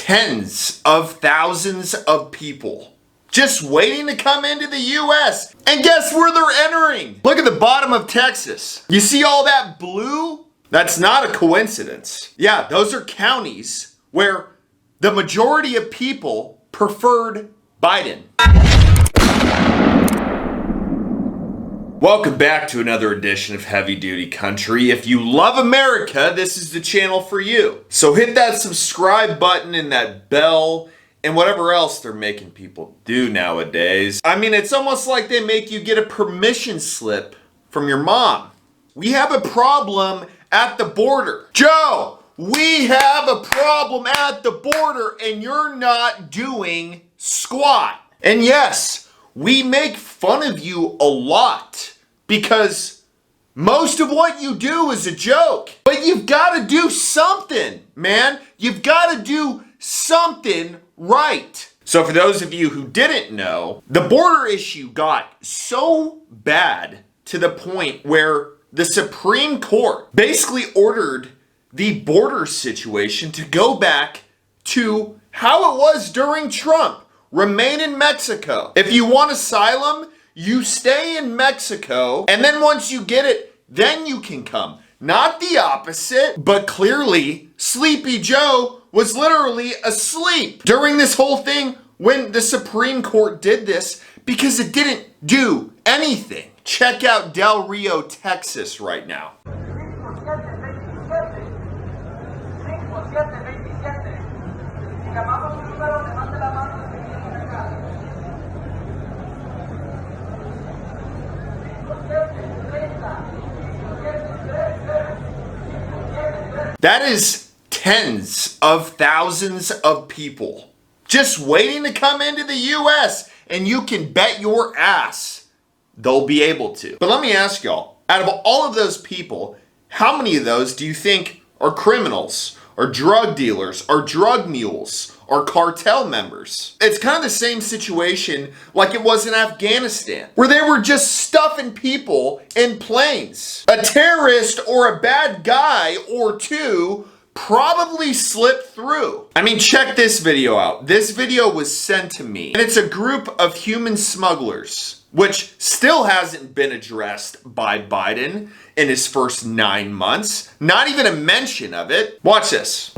tens of thousands of people just waiting to come into the US. And guess where they're entering? Look at the bottom of Texas. You see all that blue? That's not a coincidence. Yeah, those are counties where the majority of people preferred Biden. Welcome back to another edition of Heavy Duty Country. If you love America, this is the channel for you. So hit that subscribe button and that bell and whatever else they're making people do nowadays. I mean, it's almost like they make you get a permission slip from your mom. We have a problem at the border. Joe, we have a problem at the border and you're not doing squat. And yes, we make fun of you a lot because most of what you do is a joke. But you've got to do something, man. You've got to do something right. So for those of you who didn't know, the border issue got so bad to the point where the Supreme Court basically ordered the border situation to go back to how it was during Trump. Remain in Mexico. If you want asylum, you stay in Mexico, and then once you get it, then you can come. Not the opposite, but clearly, Sleepy Joe was literally asleep during this whole thing when the Supreme Court did this because it didn't do anything. Check out Del Rio, Texas right now. That is tens of thousands of people just waiting to come into the US, and you can bet your ass they'll be able to. But let me ask y'all, out of all of those people, how many of those do you think are criminals, or drug dealers, or drug mules, or cartel members? It's kind of the same situation like it was in Afghanistan, where they were just stuffing people in planes. A terrorist or a bad guy or two probably slipped through. I mean, check this video out. This video was sent to me, and it's a group of human smugglers, which still hasn't been addressed by Biden in his first 9 months. Not even a mention of it. Watch this.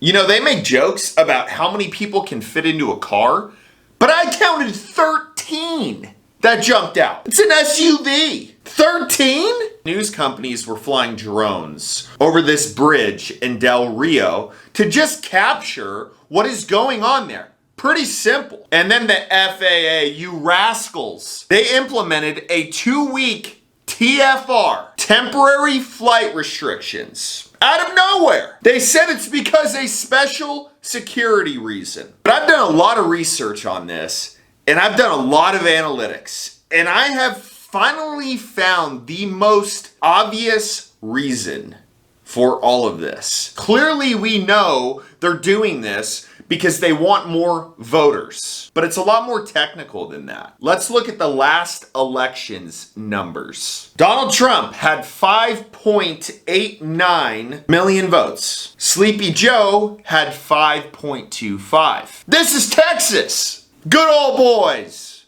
You know, they make jokes about how many people can fit into a car, but I counted 13 that jumped out. It's an SUV. 13? News companies were flying drones over this bridge in Del Rio to just capture what is going on there. Pretty simple. And then the FAA, you rascals, they implemented a 2-week TFR, temporary flight restrictions, out of nowhere. They said it's because a special security reason. But I've done a lot of research on this, and I've done a lot of analytics, and I have finally found the most obvious reason for all of this. Clearly, we know they're doing this because they want more voters. But it's a lot more technical than that. Let's look at the last election's numbers. Donald Trump had 5.89 million votes. Sleepy Joe had 5.25. This is Texas. Good old boys.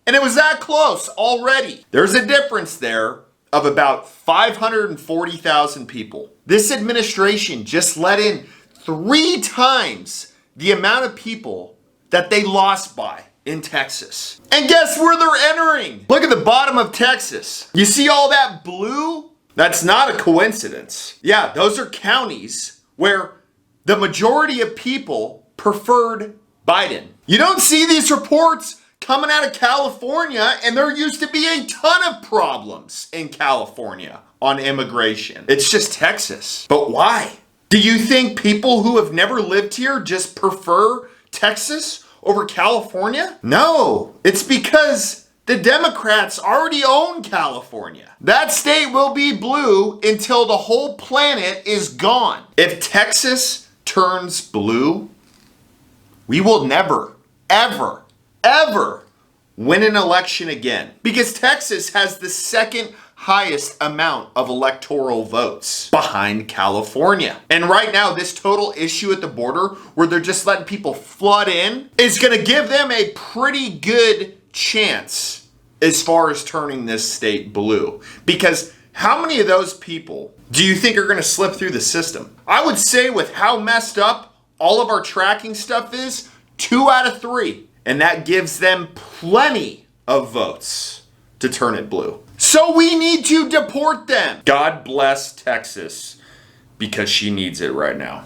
And it was that close already. There's a difference there of about 540,000 people. This administration just let in 3 times the amount of people that they lost by in Texas. And guess where they're entering? Look at the bottom of Texas. You see all that blue? That's not a coincidence. Yeah, those are counties where the majority of people preferred Biden. You don't see these reports coming out of California, and there used to be a ton of problems in California on immigration. It's just Texas. But why? Do you think people who have never lived here just prefer Texas over California? No, it's because The Democrats already own California. That state will be blue until the whole planet is gone. If Texas turns blue, we will never, ever, ever win an election again. Because Texas has the second highest amount of electoral votes behind California. And right now, this total issue at the border where they're just letting people flood in is going to give them a pretty good chance as far as turning this state blue. Because how many of those people do you think are going to slip through the system? I would say with how messed up all of our tracking stuff is, 2 out of 3. And that gives them plenty of votes to turn it blue. So we need to deport them. God bless Texas, because she needs it right now.